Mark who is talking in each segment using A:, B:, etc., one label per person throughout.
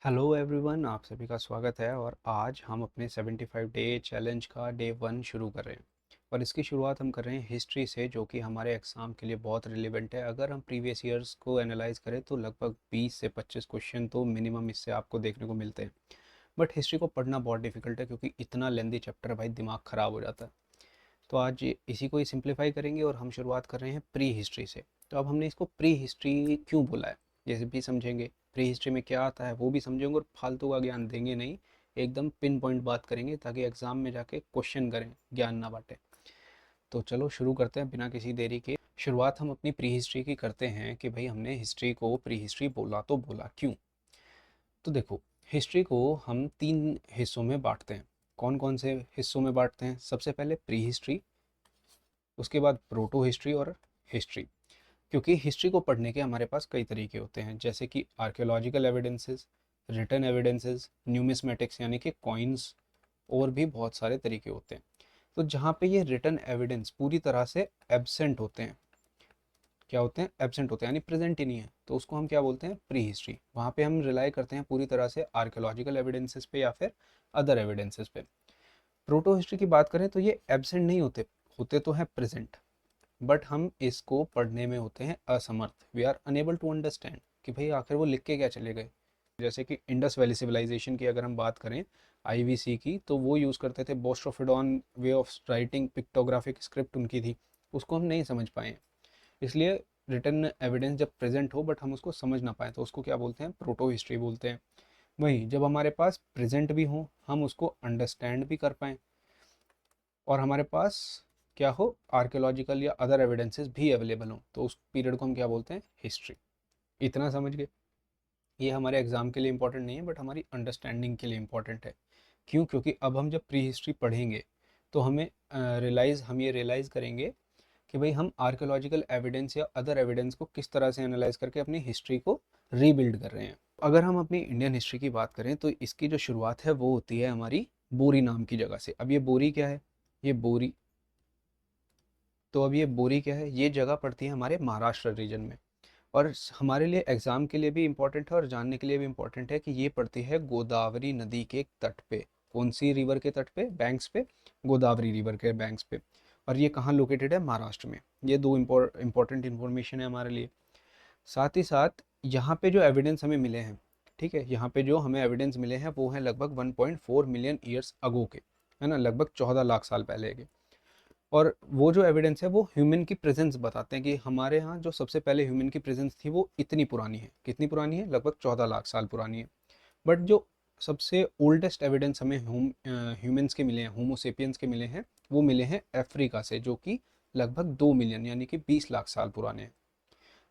A: Hello everyone, आप सभी का स्वागत है। और आज हम अपने 75 डे चैलेंज का डे 1 शुरू कर रहे हैं। और इसकी शुरुआत हम कर रहे हैं हिस्ट्री से, जो कि हमारे एग्ज़ाम के लिए बहुत रिलेवेंट है। अगर हम प्रीवियस ईयर्स को एनालाइज करें तो लगभग 20 से 25 क्वेश्चन तो मिनिमम इससे आपको देखने को मिलते हैं। बट हिस्ट्री को पढ़ना बहुत डिफिकल्ट है, क्योंकि इतना लेंदी चैप्टर है भाई, दिमाग ख़राब हो जाता है। तो आज इसी को ही सिंप्लीफाई करेंगे और हम शुरुआत कर रहे हैं प्री हिस्ट्री से। तो अब हमने इसको प्री हिस्ट्री क्यों बोला है, ये भी समझेंगे। प्री हिस्ट्री में क्या आता है वो भी समझेंगे, और फालतू का ज्ञान देंगे नहीं, एकदम पिन पॉइंट बात करेंगे, ताकि एग्जाम में जाके क्वेश्चन करें, ज्ञान ना बांटे। तो चलो शुरू करते हैं बिना किसी देरी के। शुरुआत हम अपनी प्री हिस्ट्री की करते हैं कि भाई हमने हिस्ट्री को प्री हिस्ट्री बोला तो बोला क्यों। तो देखो, हिस्ट्री को हम 3 हिस्सों में बांटते हैं। कौन कौन से हिस्सों में बांटते हैं? सबसे पहले प्री हिस्ट्री, उसके बाद प्रोटो हिस्ट्री और हिस्ट्री। क्योंकि हिस्ट्री को पढ़ने के हमारे पास कई तरीके होते हैं, जैसे कि archaeological evidences, written evidences, numismatics यानी कि कॉइन्स, और भी बहुत सारे तरीके होते हैं। तो जहाँ पे ये रिटन एविडेंस पूरी तरह से एब्सेंट होते हैं, क्या होते हैं? एब्सेंट होते हैं, यानी प्रेजेंट ही नहीं है, तो उसको हम क्या बोलते हैं? Pre history. वहाँ पे हम रिलाई करते हैं पूरी तरह से आर्कियोलॉजिकल एविडेंसेस पे या फिर अदर एविडेंसेस पे। प्रोटो हिस्ट्री की बात करें तो ये एब्सेंट नहीं होते, होते तो हैं प्रेजेंट, बट हम इसको पढ़ने में होते हैं असमर्थ। We are unable to understand कि भाई आखिर वो लिख के क्या चले गए। जैसे कि इंडस वैली सिविलाइजेशन की अगर हम बात करें, आईवीसी की, तो वो यूज़ करते थे boustrophedon way of writing, pictographic script उनकी थी, उसको हम नहीं समझ पाए। इसलिए रिटर्न एविडेंस जब प्रेजेंट हो बट हम उसको समझ ना पाए, तो उसको क्या बोलते हैं? प्रोटो हिस्ट्री बोलते हैं। वहीं जब हमारे पास प्रेजेंट भी हो, हम उसको अंडरस्टैंड भी कर पाएँ, और हमारे पास क्या हो, आर्कियोलॉजिकल या अदर एविडेंसेस भी अवेलेबल हो, तो उस पीरियड को हम क्या बोलते हैं? हिस्ट्री। इतना समझ गए? ये हमारे एग्जाम के लिए इंपॉर्टेंट नहीं है, बट हमारी अंडरस्टैंडिंग के लिए इंपॉर्टेंट है। क्यों? क्योंकि अब हम जब प्री हिस्ट्री पढ़ेंगे तो हम ये रियलाइज़ करेंगे कि भाई हम आर्कियोलॉजिकल एविडेंस या अदर एविडेंस को किस तरह से एनालाइज करके अपनी हिस्ट्री को रीबिल्ड कर रहे हैं। अगर हम अपनी इंडियन हिस्ट्री की बात करें तो इसकी जो शुरुआत है वो होती है हमारी बोरी नाम की जगह से। अब ये बोरी क्या है? ये बोरी, तो अब ये बोरी क्या है? ये जगह पड़ती है हमारे महाराष्ट्र रीजन में। और हमारे लिए एग्जाम के लिए भी इम्पोर्टेंट है और जानने के लिए भी इम्पोर्टेंट है कि ये पड़ती है गोदावरी नदी के तट पे। कौन सी रिवर के तट पे? बैंक्स पे। गोदावरी रिवर के बैंक्स पे। और ये कहाँ लोकेटेड है? महाराष्ट्र में। ये दो इम्पोर्टेंट इन्फॉर्मेशन है हमारे लिए। साथ ही साथ यहाँ पे जो एविडेंस हमें मिले हैं, ठीक है, यहाँ पे जो हमें एविडेंस मिले हैं वो हैं लगभग 1.4 मिलियन ईयर्स अगो के, है ना, लगभग 14 लाख साल पहले के। और वो जो एविडेंस है वो ह्यूमन की प्रेजेंस बताते हैं कि हमारे यहाँ जो सबसे पहले ह्यूमन की प्रेजेंस थी वो इतनी पुरानी है। कितनी पुरानी है? लगभग 14 लाख साल पुरानी है। बट जो सबसे ओल्डेस्ट एविडेंस हमें ह्यूमंस के मिले हैं, होमोसेपियंस के मिले हैं, वो मिले हैं अफ्रीका से, जो कि लगभग 2 मिलियन यानी कि 20 लाख साल पुराने हैं।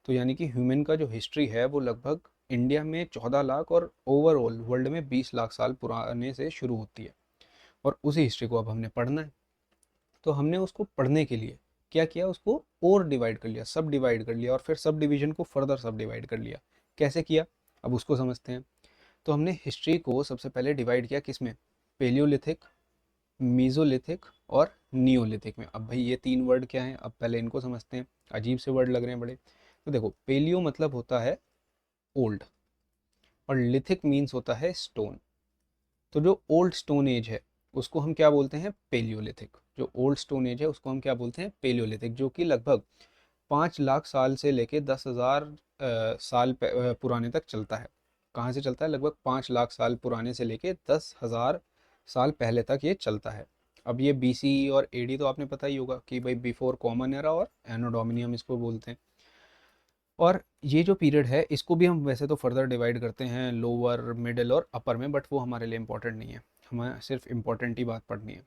A: तो यानी कि ह्यूमन का जो हिस्ट्री है वो लगभग इंडिया में 14 लाख और ओवरऑल वर्ल्ड में 20 लाख साल पुराने से शुरू होती है। और उसी हिस्ट्री को अब हमने पढ़ना है। तो हमने उसको पढ़ने के लिए क्या किया? उसको और डिवाइड कर लिया, सब डिवाइड कर लिया, और फिर सब डिवीजन को फर्दर सब डिवाइड कर लिया। कैसे किया? अब उसको समझते हैं। तो हमने हिस्ट्री को सबसे पहले डिवाइड किया किस में? पेलियोलिथिक, मीजोलिथिक और नियोलिथिक में। अब भाई ये 3 वर्ड क्या हैं? अब पहले इनको समझते हैं। अजीब से वर्ड लग रहे हैं बड़े। तो देखो, पेलियो मतलब होता है ओल्ड, और लिथिक मीन्स होता है स्टोन। तो जो ओल्ड स्टोन एज है उसको हम क्या बोलते हैं? पेलियोलिथिक। जो ओल्ड स्टोन एज है उसको हम क्या बोलते हैं? पेलियोलिथिक, जो कि लगभग 5 लाख साल से लेके 10,000 साल पुराने तक चलता है। कहाँ से चलता है? लगभग 5 लाख साल पुराने से लेके 10,000 साल पहले तक ये चलता है। अब ये बीसी और एडी तो आपने पता ही होगा कि भाई बिफोर कॉमन एरा, और एनो डोमिनियम इसको बोलते हैं। और ये जो पीरियड है इसको भी हम वैसे तो फर्दर डिवाइड करते हैं लोअर, मिडिल और अपर में, बट वो हमारे लिए इम्पोर्टेंट नहीं है, हमें सिर्फ इम्पोर्टेंट ही बात पढ़नी है।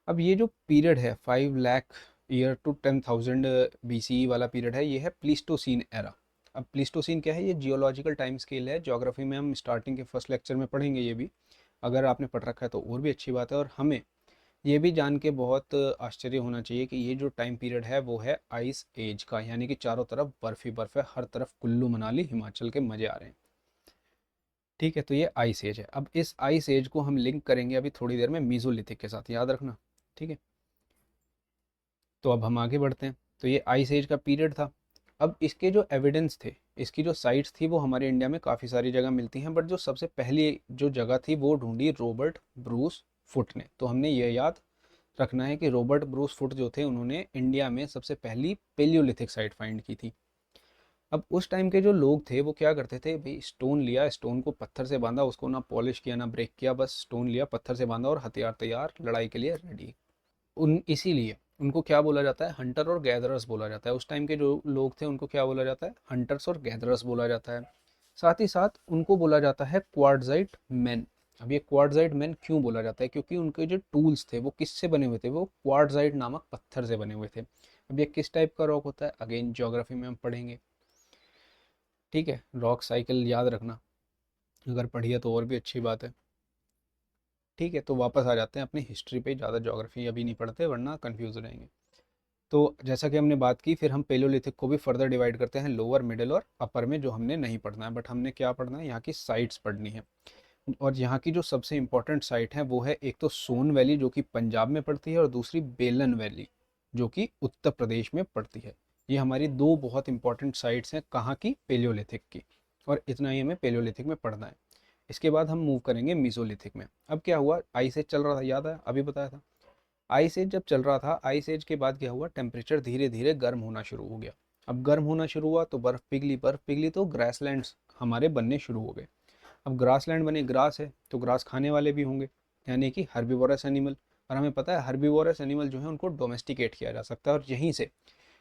A: अब ये जो पीरियड है 5 लाख ईयर टू 10,000 BCE वाला पीरियड है, ये है प्लीस्टोसीन एरा। अब प्लीस्टोसीन क्या है? ये जियोलॉजिकल टाइम स्केल है। ज्योग्राफी में हम स्टार्टिंग के फर्स्ट लेक्चर में पढ़ेंगे ये भी। अगर आपने पढ़ रखा है तो और भी अच्छी बात है। और हमें ये भी जान के बहुत आश्चर्य होना चाहिए कि ये जो टाइम पीरियड है वो है आइस एज का, यानी कि चारों तरफ बर्फ ही बर्फ है, हर तरफ कुल्लू मनाली हिमाचल के मजे आ रहे हैं। ठीक है, तो ये आइस एज है। अब इस आइस एज को हम लिंक करेंगे अभी थोड़ी देर में मीजोलिथिक के साथ, याद रखना। ठीक है, तो अब हम आगे बढ़ते हैं। तो ये आइस एज का पीरियड था। अब इसके जो एविडेंस थे, इसकी जो साइट्स थी वो हमारे इंडिया में काफ़ी सारी जगह मिलती हैं, बट जो सबसे पहली जो जगह थी वो ढूंढी रॉबर्ट ब्रूस फुट ने। तो हमने ये याद रखना है कि रॉबर्ट ब्रूस फुट जो थे उन्होंने इंडिया में सबसे पहली पेलियोलिथिक साइट फाइंड की थी। अब उस टाइम के जो लोग थे वो क्या करते थे भाई, स्टोन लिया, स्टोन को पत्थर से बांधा, उसको ना पॉलिश किया ना ब्रेक किया, बस स्टोन लिया, पत्थर से बांधा और हथियार तैयार, लड़ाई के लिए रेडी। उन इसीलिए उनको क्या बोला जाता है, हंटर और गैदरर्स बोला जाता है। उस टाइम के जो लोग थे उनको क्या बोला जाता है, हंटर्स और गैदरर्स बोला जाता है। साथ ही साथ उनको बोला जाता है क्वार्टजाइट मैन। अब ये क्वार्टजाइट मैन क्यों बोला जाता है, क्योंकि उनके जो टूल्स थे वो किससे बने हुए थे, वो क्वार्टजाइट नामक पत्थर से बने हुए थे। अब ये किस टाइप का रॉक होता है, अगेन ज्योग्राफी में हम पढ़ेंगे। ठीक है, रॉक साइकिल याद रखना, अगर पढ़िए तो और भी अच्छी बात है। ठीक है, तो वापस आ जाते हैं अपनी हिस्ट्री पे, ज़्यादा ज्योग्राफी अभी नहीं पढ़ते वरना कंफ्यूज रहेंगे। तो जैसा कि हमने बात की, फिर हम पेलोलिथिक को भी फर्दर डिवाइड करते हैं लोअर, मिडिल और अपर में, जो हमने नहीं पढ़ना है, बट हमने क्या पढ़ना है, यहाँ की साइट्स पढ़नी है। और यहाँ की जो सबसे इंपॉर्टेंट साइट है वो है एक तो सोन वैली जो कि पंजाब में पड़ती है, और दूसरी बेलन वैली जो कि उत्तर प्रदेश में पड़ती है। ये हमारी दो बहुत इंपॉर्टेंट साइट्स हैं, कहाँ की, पेलियोलिथिक की। और इतना ही हमें पेलियोलिथिक में पढ़ना है। इसके बाद हम मूव करेंगे मीसोलिथिक में। अब क्या हुआ, आइस एज चल रहा था, याद है अभी बताया था। आइस एज जब चल रहा था, आइस एज के बाद क्या हुआ, टेम्परेचर धीरे धीरे गर्म होना शुरू हो गया। अब गर्म होना शुरू हुआ तो बर्फ पिघली तो ग्रासलैंड्स हमारे बनने शुरू हो गए। अब ग्रासलैंड बने, ग्रास है तो ग्रास खाने वाले भी होंगे, यानी कि हर्बीवोरस एनिमल। और हमें पता है हर्बीवोरस एनिमल जो है उनको डोमेस्टिकेट किया जा सकता है। और यहीं से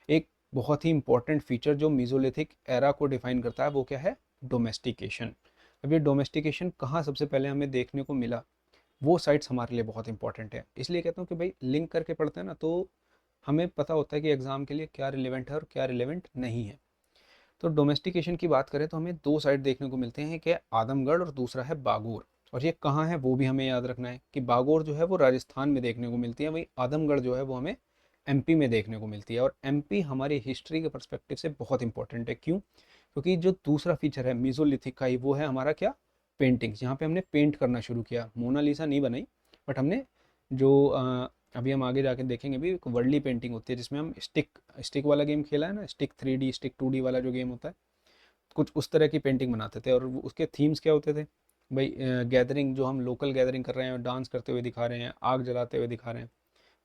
A: एक बहुत ही इंपॉर्टेंट फीचर जो मीजोलिथिक एरा को डिफाइन करता है वो क्या है, डोमेस्टिकेशन। अब ये डोमेस्टिकेशन कहाँ सबसे पहले हमें देखने को मिला, वो साइट्स हमारे लिए बहुत इंपॉर्टेंट है। इसलिए कहता हूँ कि भाई लिंक करके पढ़ते हैं ना, तो हमें पता होता है कि एग्जाम के लिए क्या रिलेवेंट है और क्या रिलेवेंट नहीं है। तो डोमेस्टिकेशन की बात करें तो हमें दो साइट देखने को मिलते हैं, कि आदमगढ़ और दूसरा है बागोर। और ये कहाँ है वो भी हमें याद रखना है, कि बागोर जो है वो राजस्थान में देखने को मिलती है, वही आदमगढ़ जो है वो हमें एमपी में देखने को मिलती है। और एमपी हमारी हिस्ट्री के परस्पेक्टिव से बहुत इंपॉर्टेंट है। क्यों, क्योंकि जो दूसरा फीचर है मीजोलिथिक का ही, वो है हमारा क्या, पेंटिंग्स। यहाँ पे हमने पेंट करना शुरू किया, मोनालिसा नहीं बनाई, बट हमने जो अभी हम आगे जाके देखेंगे भी, एक वर्ली पेंटिंग होती है जिसमें हम स्टिक स्टिक वाला गेम खेला है ना, स्टिक 3D स्टिक 2D वाला जो गेम होता है, कुछ उस तरह की पेंटिंग बनाते थे। और उसके थीम्स क्या होते थे भाई, गैदरिंग, जो हम लोकल गैदरिंग कर रहे हैं, डांस करते हुए दिखा रहे हैं, आग जलाते हुए दिखा रहे हैं,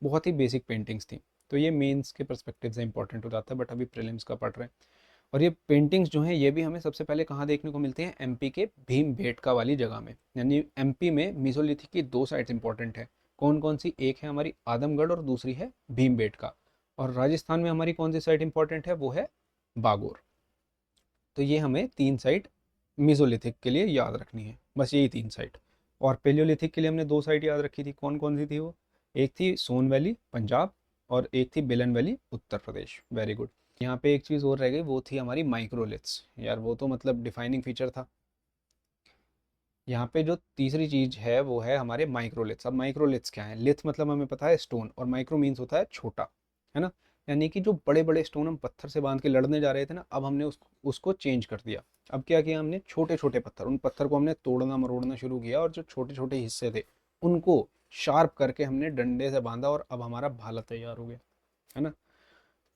A: बहुत ही बेसिक पेंटिंग्स थी। तो ये मेंस के परस्पेक्टिव से इंपॉर्टेंट हो जाता है, बट अभी प्रीलिम्स का पढ़ रहे हैं। और ये पेंटिंग्स जो हैं ये भी हमें सबसे पहले कहाँ देखने को मिलती हैं, एमपी के भीमबेटका वाली जगह में। यानी एमपी में मीसोलिथिक की दो साइट्स इंपॉर्टेंट है। कौन कौन सी, एक है हमारी आदमगढ़ और दूसरी है भीमबेटका। और राजस्थान में हमारी कौन सी साइट इंपॉर्टेंट है, वो है बागोर। तो ये हमें तीन साइट मीसोलिथिक के लिए याद रखनी है, बस यही तीन साइट। और पेलियोलिथिक के लिए हमने दो साइट याद रखी थी, कौन कौन सी थी वो, एक थी सोन वैली पंजाब, और एक थी Belan valley Uttar Pradesh. Very good. यहाँ पे एक चीज़ और रह गई, वो थी हमारी माइक्रोलिथ्स। यार वो तो मतलब डिफाइनिंग फीचर था। यहाँ पे जो तीसरी चीज है वो है हमारे माइक्रोलिथ्स। अब माइक्रोलिथ्स क्या है, लिथ मतलब हमें पता है स्टोन, और माइक्रो मीन्स होता है छोटा, है ना। यानी कि जो बड़े बड़े स्टोन हम पत्थर से बांध के लड़ने जा रहे थे ना, अब हमने उसको चेंज कर दिया। अब क्या किया हमने, छोटे छोटे पत्थर, उन पत्थर को हमने तोड़ना मरोड़ना शुरू किया, और जो छोटे छोटे हिस्से थे उनको शार्प करके हमने डंडे से बांधा, और अब हमारा भाला तैयार हो गया, है ना।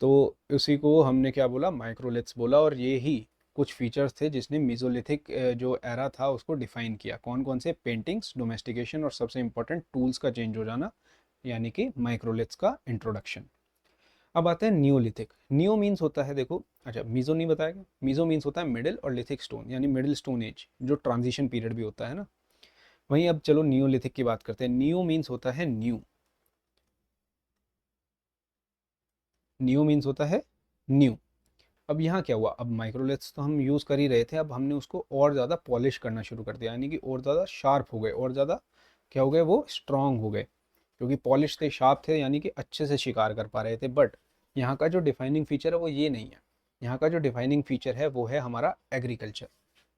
A: तो उसी को हमने क्या बोला, माइक्रोलिथ्स बोला। और ये ही कुछ फीचर्स थे जिसने मीजोलिथिक जो एरा था उसको डिफाइन किया। कौन कौन से, पेंटिंग्स, डोमेस्टिकेशन, और सबसे इंपॉर्टेंट टूल्स का चेंज हो जाना, यानी कि माइक्रोलिथ्स का इंट्रोडक्शन। अब आते हैं नियोलिथिक। नियो मीन्स होता है, देखो अच्छा मीजो नहीं बताया, मीजो मीन्स होता है मिडिल, और लिथिक स्टोन यानी मिडिल स्टोन एज, जो ट्रांजिशन पीरियड भी होता है ना। वहीं अब चलो नियोलिथिक की बात करते हैं। नियो मीन्स होता है न्यू, नियो मीन्स होता है न्यू। अब यहाँ क्या हुआ, अब माइक्रोलिथ्स तो हम यूज़ कर ही रहे थे, अब हमने उसको और ज़्यादा पॉलिश करना शुरू कर दिया, यानी कि और ज़्यादा शार्प हो गए, और ज़्यादा क्या हो गए, वो स्ट्रांग हो गए। क्योंकि पॉलिश थे, शार्प थे, यानी कि अच्छे से शिकार कर पा रहे थे। बट यहाँ का जो डिफाइनिंग फीचर है वो ये नहीं है। यहाँ का जो डिफाइनिंग फीचर है वो है हमारा एग्रीकल्चर।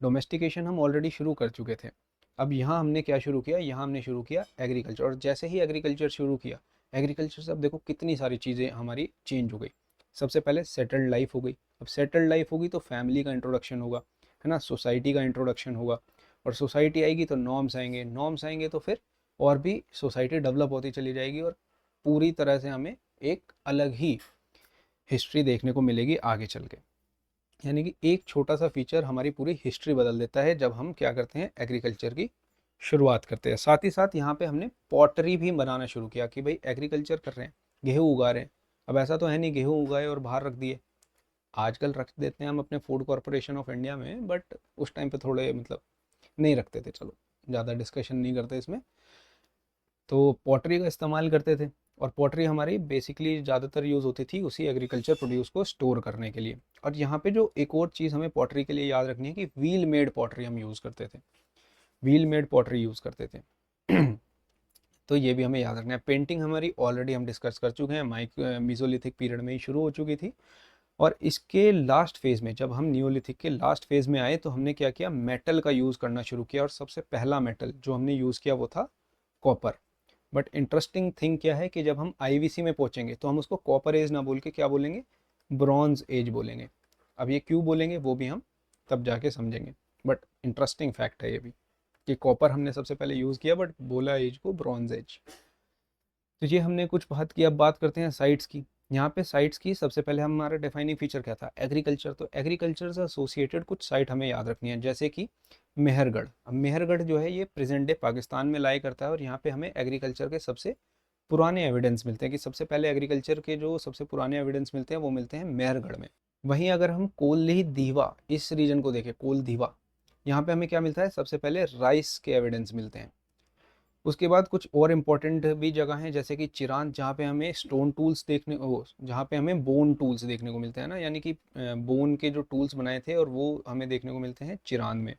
A: डोमेस्टिकेशन हम ऑलरेडी शुरू कर चुके थे। अब यहाँ हमने क्या शुरू किया, यहाँ हमने शुरू किया एग्रीकल्चर। और जैसे ही एग्रीकल्चर शुरू किया, एग्रीकल्चर से अब देखो कितनी सारी चीज़ें हमारी चेंज हो गई। सबसे पहले सेटल्ड लाइफ हो गई। अब सेटल्ड लाइफ होगी तो फैमिली का इंट्रोडक्शन होगा, है ना, सोसाइटी का इंट्रोडक्शन होगा। और सोसाइटी आएगी तो नॉर्म्स आएंगे, नॉर्म्स आएंगे तो फिर और भी सोसाइटी डेवलप होती चली जाएगी, और पूरी तरह से हमें एक अलग ही हिस्ट्री देखने को मिलेगी आगे चल के। यानी कि एक छोटा सा फीचर हमारी पूरी हिस्ट्री बदल देता है जब हम क्या करते हैं, एग्रीकल्चर की शुरुआत करते हैं। साथ ही साथ यहाँ पे हमने पॉटरी भी बनाना शुरू किया कि भाई एग्रीकल्चर कर रहे हैं, गेहूँ उगा रहे हैं। अब ऐसा तो है नहीं गेहूँ उगाए और बाहर रख दिए, आजकल रख देते हैं हम अपने फूड कॉरपोरेशन ऑफ इंडिया में, बट उस टाइम पे थोड़े मतलब नहीं रखते थे। चलो ज़्यादा डिस्कशन नहीं करते इसमें। तो पॉटरी का इस्तेमाल करते थे, और पॉटरी हमारी बेसिकली ज़्यादातर यूज़ होती थी उसी एग्रीकल्चर प्रोड्यूस को स्टोर करने के लिए। और यहाँ पे जो एक और चीज़ हमें पॉटरी के लिए याद रखनी है कि व्हील मेड पॉटरी हम यूज़ करते थे, व्हील मेड पॉटरी यूज़ करते थे। तो ये भी हमें याद रखना है। पेंटिंग हमारी ऑलरेडी हम डिस्कस कर चुके हैं, मीसोलिथिक पीरियड में ही शुरू हो चुकी थी। और इसके लास्ट फेज़ में जब हम नियोलिथिक के लास्ट फेज़ में आए तो हमने क्या किया, मेटल का यूज़ करना शुरू किया। और सबसे पहला मेटल जो हमने यूज़ किया वो था कॉपर। बट इंटरेस्टिंग थिंग क्या है कि जब हम आईवीसी में पहुंचेंगे तो हम उसको कॉपर एज ना बोल के क्या बोलेंगे, ब्रॉन्ज एज बोलेंगे। अब ये क्यों बोलेंगे वो भी हम तब जाके समझेंगे, बट इंटरेस्टिंग फैक्ट है ये भी कि कॉपर हमने सबसे पहले यूज़ किया बट बोला एज को ब्रॉन्ज एज। तो ये हमने कुछ बात की। अब बात करते हैं साइट्स की। यहाँ पे साइट्स की सबसे पहले हमारा डिफाइनिंग फीचर क्या था, एग्रीकल्चर। तो एग्रीकल्चर से एसोसिएटेड कुछ साइट हमें याद रखनी है, जैसे कि मेहरगढ़। अब मेहरगढ़ जो है ये प्रेजेंट डे पाकिस्तान में लाई करता है, और यहाँ पे हमें एग्रीकल्चर के सबसे पुराने एविडेंस मिलते हैं कि सबसे पहले एग्रीकल्चर के जो सबसे पुराने एविडेंस मिलते हैं वो मिलते हैं मेहरगढ़ में। वहीं अगर हम कोल्ली दीवा इस रीजन को देखें, कोल दीवा, यहाँ पे हमें क्या मिलता है, सबसे पहले राइस के एविडेंस मिलते हैं। उसके बाद कुछ और इम्पोर्टेंट भी जगह हैं जैसे कि चिरान, जहाँ पे हमें स्टोन टूल्स देखने, ओ जहाँ पे हमें बोन टूल्स देखने को मिलते हैं ना, यानी कि बोन के जो टूल्स बनाए थे और वो हमें देखने को मिलते हैं चिरान में।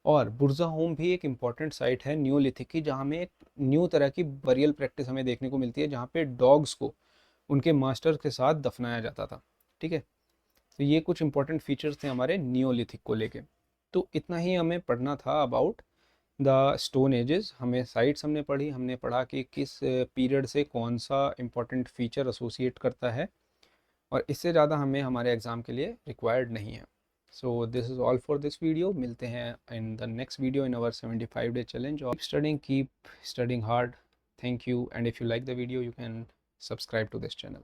A: और बुरजा होम भी एक इम्पॉर्टेंट साइट है न्यूलिथिक की, जहाँ में एक न्यू तरह की बरियल प्रैक्टिस हमें देखने को मिलती है, जहाँ पे डॉग्स को उनके मास्टर के साथ दफनाया जाता था। ठीक है, तो ये कुछ इंपॉर्टेंट फीचर्स थे हमारे नियोलिथिक को लेके। तो इतना ही हमें पढ़ना था अबाउट द स्टोन एजेस। हमें साइट्स हमने पढ़ी, हमने पढ़ा कि किस पीरियड से कौन सा इंपॉर्टेंट फीचर एसोसिएट करता है, और इससे ज़्यादा हमें हमारे एग्ज़ाम के लिए रिक्वायर्ड नहीं है। So this is all for this video. मिलते हैं in the next video in our 75 day challenge. Keep studying hard. Thank you, and if you like the video you can subscribe to this channel.